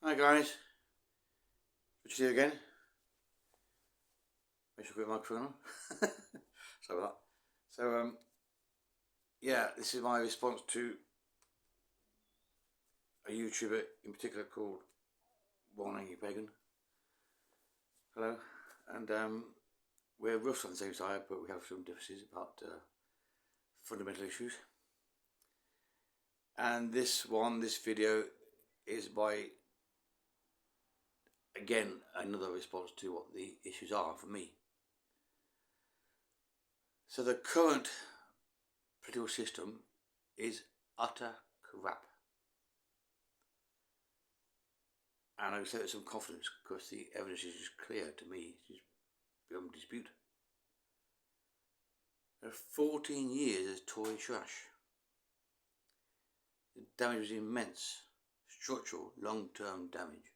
Hi guys, good to see you again. Make sure I put my microphone on. Sorry about that. So, yeah, this is my response to a YouTuber in particular called One Angry Pagan. Hello, and we're rough on the same side, but we have some differences about fundamental issues. And this video is by, again, another response to what the issues are for me. So the current political system is utter crap. And I would say with some confidence because the evidence is just clear to me, it's just beyond dispute. There are 14 years of Tory trash. The damage was immense, structural, long-term damage.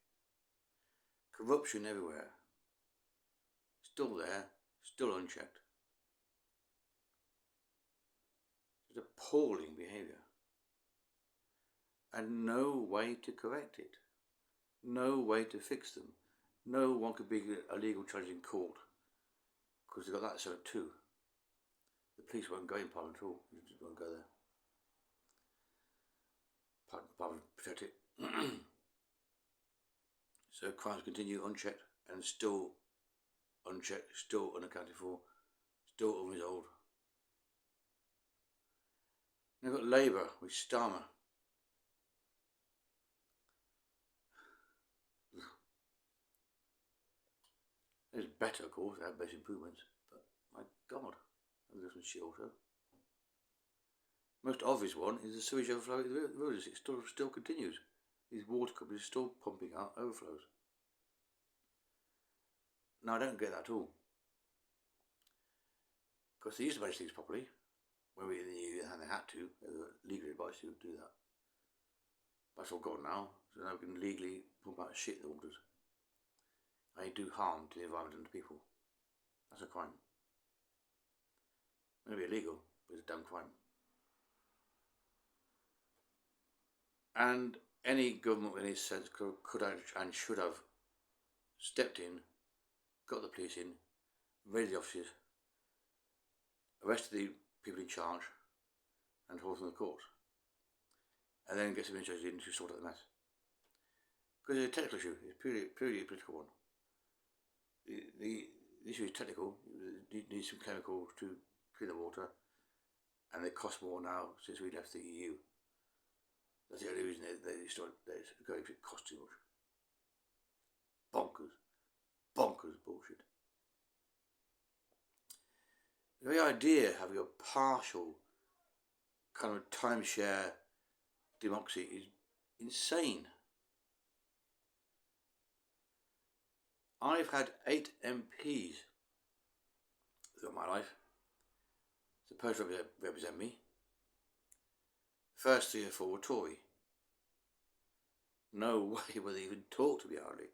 Corruption everywhere. Still there, still unchecked. It's appalling behaviour. And no way to correct it. No way to fix them. No one could be a legal charge in court because they've got that sort of too. The police won't go in Parliament at all. You just won't go there. Parliament protect it. So crimes continue unchecked and still unchecked, still unaccounted for, still unresolved. Then we've got Labour with Starmer. It's better, of course, they have basic improvements, but my God, there's some shit also. Most obvious one is the sewage overflow at the rivers. It still continues. These water companies are still pumping out overflows. Now, I don't get that at all. Because they used to manage things properly when we were in the EU, and they had to. They were legally advised to do that. That's all gone now, so now we can legally pump out shit in the waters. And they do harm to the environment and to people. That's a crime. It may be illegal, but it's a damn crime. And any government in this sense could and should have stepped in, got the police in, raided the offices, arrested the people in charge, and hauled them to the court. And then get some administrators in to sort out the mess. Because it's a technical issue, it's purely a political one. The issue is technical, you need some chemicals to clean the water, and they cost more now since we left the EU. That's the only reason they started going, because it costs too much. Bonkers bullshit. The very idea of having a partial kind of timeshare democracy is insane. I've had 8 MPs throughout my life supposed to represent me. First 3 or 4 were Tory. No way would they even talk to me hardly.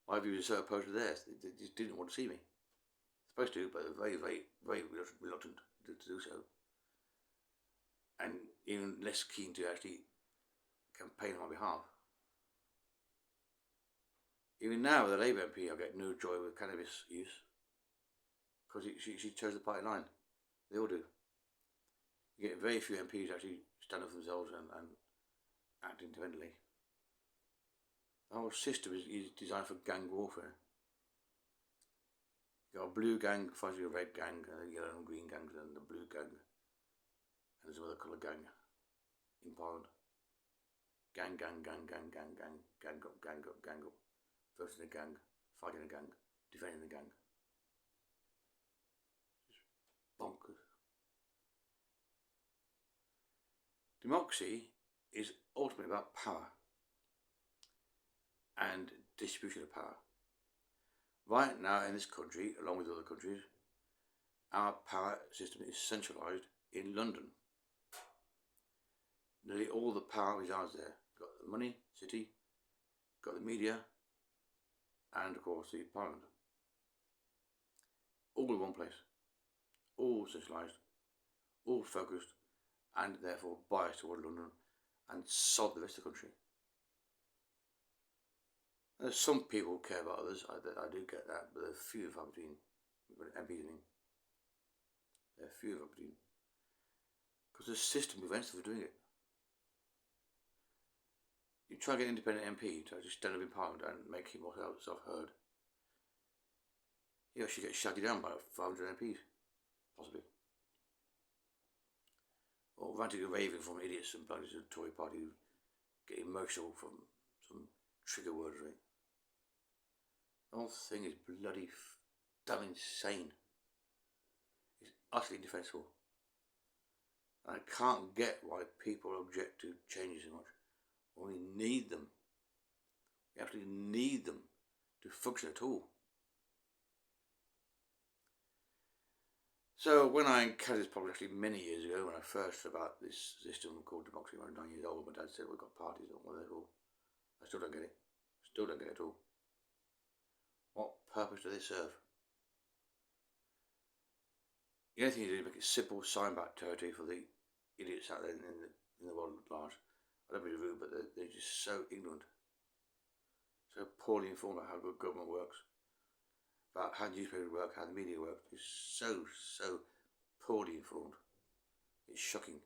My views are so opposed to theirs, they just didn't want to see me. Supposed to, but they're very reluctant to do so. And even less keen to actually campaign on my behalf. Even now, with the Labour MP, I get no joy with cannabis use. Because she chose the party line. They all do. You get very few MPs actually stand up for themselves and act independently. The whole system is designed for gang warfare. You've got a blue gang fighting a red gang, and a yellow and green gang, and the blue gang, and there's another colour gang in Parliament. Gang up. Voting a gang, fighting a gang, defending the gang. Just bonkers. Democracy is ultimately about power and distribution of power. Right now in this country, along with other countries, our power system is centralised in London. Nearly all the power resides there. Got the money, city, got the media, and of course the Parliament. All in one place. All centralised, all focused, and therefore biased toward London, and sod the rest of the country. There's some people care about others, I do get that, but there's few of them between MPs, I mean. There are few of them between. Because the system prevents them from doing it. You try to get an independent MP to just stand up in Parliament and make himself heard. He actually gets shouted down by 500 MPs, possibly. Or ranting and raving from idiots and bunnies of the Tory party who get emotional from some trigger words, right? The whole thing is bloody damn insane. It's utterly indefensible. And I can't get why people object to changes so much. Well, we need them. We absolutely need them to function at all. So when I encountered this problem actually many years ago, when I first heard about this system called democracy when I was 9 years old, my dad said we've got parties or whatever. I still don't get it. Still don't get it at all. What purpose do they serve? The only thing you do is make it simple, sign-back territory for the idiots out there in the world at large. I don't mean to be rude, but they're just so ignorant, so poorly informed about how good government works, about how newspapers work, how the media works. It's so poorly informed. It's shocking.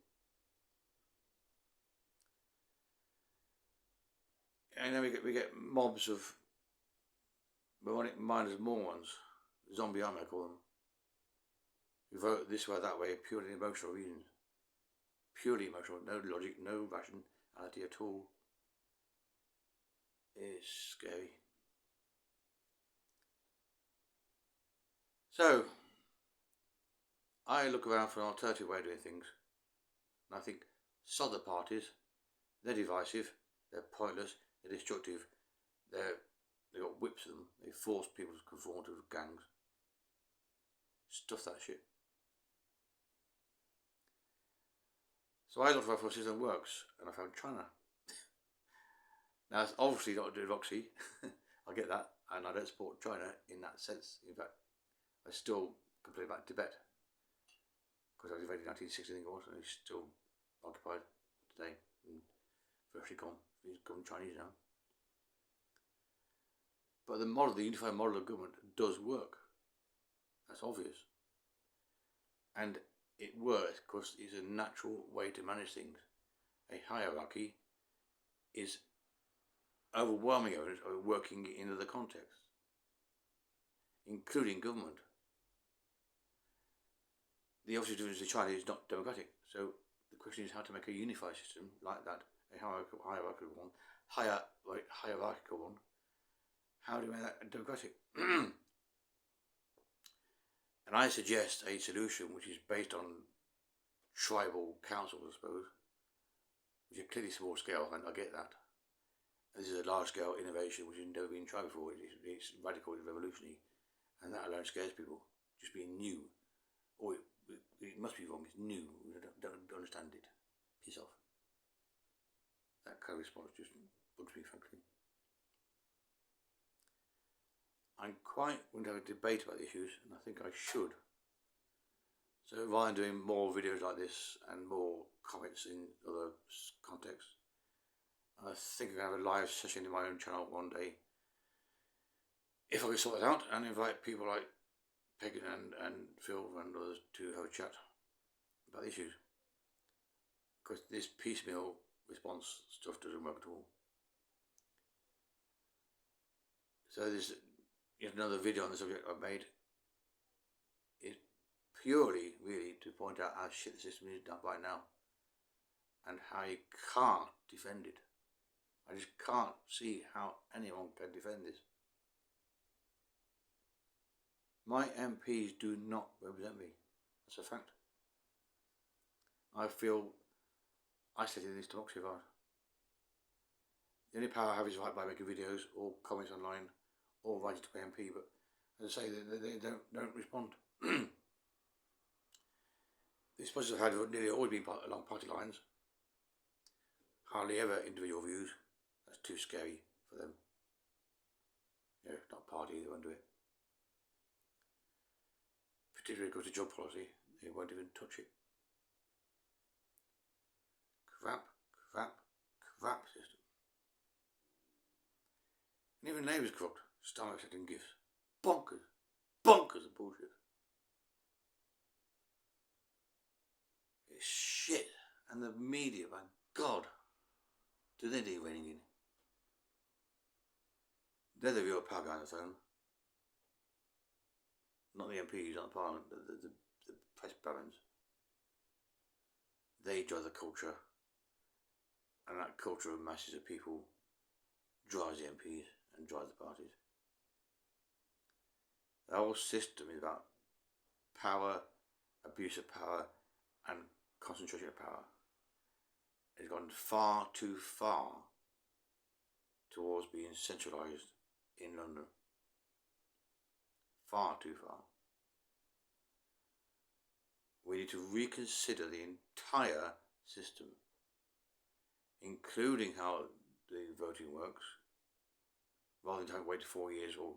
And then we get mobs of moronic minders, morons, zombie army I call them, who vote this way or that way purely emotional reasons. Purely emotional, no logic, no rationality at all. It's scary. So, I look around for an alternative way of doing things, and I think sod the parties. They're divisive, they're pointless, they're destructive, they've got whips of them, they force people to conform to gangs. Stuff that shit. So I looked for a system that works, and I found China. Now, it's obviously not a democracy. I get that, and I don't support China in that sense. In fact, I still complain about Tibet, because I was invaded in 1960, I think it was, and it's still occupied today, and virtually gone. He's gone Chinese now. But the unified model of government does work. That's obvious. And it works because it's a natural way to manage things. A hierarchy is overwhelming evidence of working in other contexts, including government. The obvious difference in China is not democratic. So the question is how to make a unified system like that, a hierarchical one, hierarchical one. How do you make that democratic? And I suggest a solution which is based on tribal councils, I suppose, which are clearly small scale, and I get that. And this is a large scale innovation which has never been tried before. It's radical, it's revolutionary, and that alone scares people. Just being new. Oh, it must be wrong, it's new, we don't understand it. Piss off. That kind of response just bugs me, frankly. I'm quite willing to have a debate about the issues, and I think I should. So rather than doing more videos like this and more comments in other contexts, I think I'm going to have a live session in my own channel one day, if I can sort it out, and invite people like Pagan and Phil and others to have a chat about the issues. Because this piecemeal response stuff doesn't work at all. So there's yet another video on the subject I've made. Is purely, really, to point out how shit the system is done right now, and how you can't defend it. I just can't see how anyone can defend this. My MPs do not represent me. That's a fact. I feel isolated in this democracy of ours. The only power I have is right by making videos or comments online or writing to my MP, but as I say, they don't respond. These processes have nearly always been along party lines. Hardly ever individual views. That's too scary for them. Yeah, not party, they won't do it. Particularly because of job policy, they won't even touch it. Crap system. And even Labour's corrupt. Start accepting gifts. Bonkers. Bonkers of bullshit. It's shit. And the media, my God, do they need reining in? They're the real power behind the throne. Not the MPs, not the Parliament, the press barons. They drive the culture. And that culture of masses of people drives the MPs and drives the parties. The whole system is about power, abuse of power, and concentration of power. It's gone far too far towards being centralised in London. Far too far. We need to reconsider the entire system, including how the voting works, rather than having to wait 4 years, or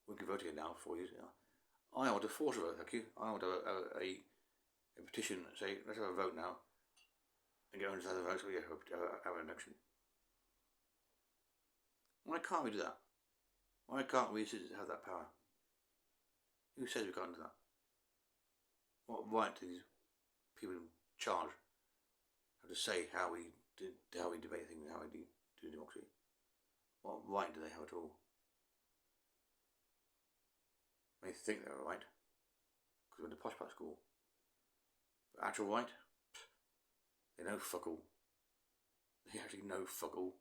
we can vote again now, 4 years now. I want a force vote, thank you. I want a petition that say, let's have a vote now, and get 100,000 votes, so we have an election. Why can't we do that? Why can't we citizens have that power? Who says we can't do that? What right do these people in charge have to say how we debate things, how we do democracy? What right do they have at all? They think they're right because we're in the posh part school. But actual right? They know fuck all. They actually know fuck all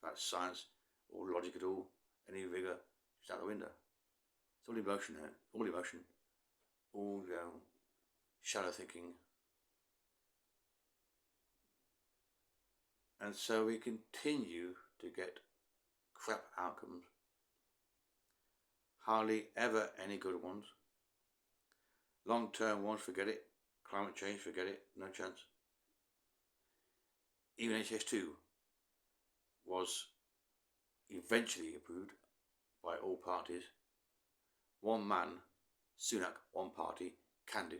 about science or logic at all. Any rigour, just out the window. It's all emotion there. All emotion. All, shallow thinking. And so we continue to get crap outcomes. Hardly ever any good ones. Long-term ones, forget it. Climate change, forget it. No chance. Even HS2 was eventually approved by all parties. One man, Sunak, one party, candid.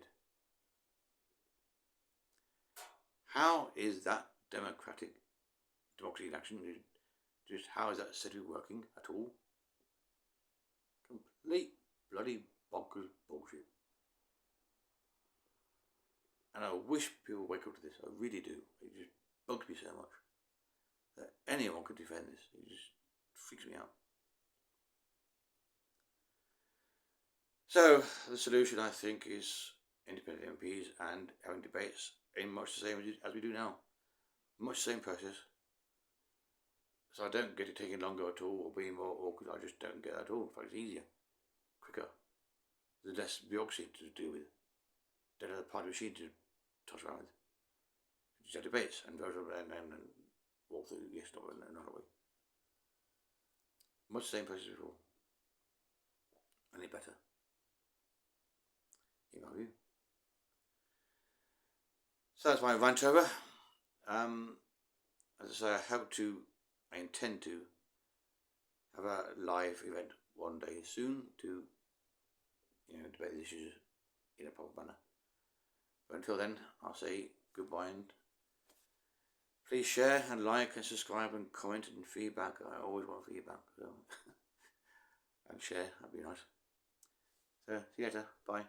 How is that democracy in action? Just how is that said to be working at all? Complete bloody bonkers bullshit. And I wish people wake up to this. I really do. It just bugs me so much that anyone could defend this. It just freaks me out. So the solution, I think, is independent MPs and having debates in much the same as we do now. Much the same process. So I don't get it taking longer at all or being more awkward. I just don't get that at all. In fact, it's easier, quicker. There's less bureaucracy to deal with. Don't have the party machine to toss around with. Just have debates and vote and walk through yes, no, and not away. Much the same process before. Only better. In my view. So that's my rant over. As I say, I intend to have a live event one day soon to, debate these issues in a proper manner. But until then, I'll say goodbye and please share and like and subscribe and comment and feedback. I always want feedback, so and share, that'd be nice. So see you later, bye.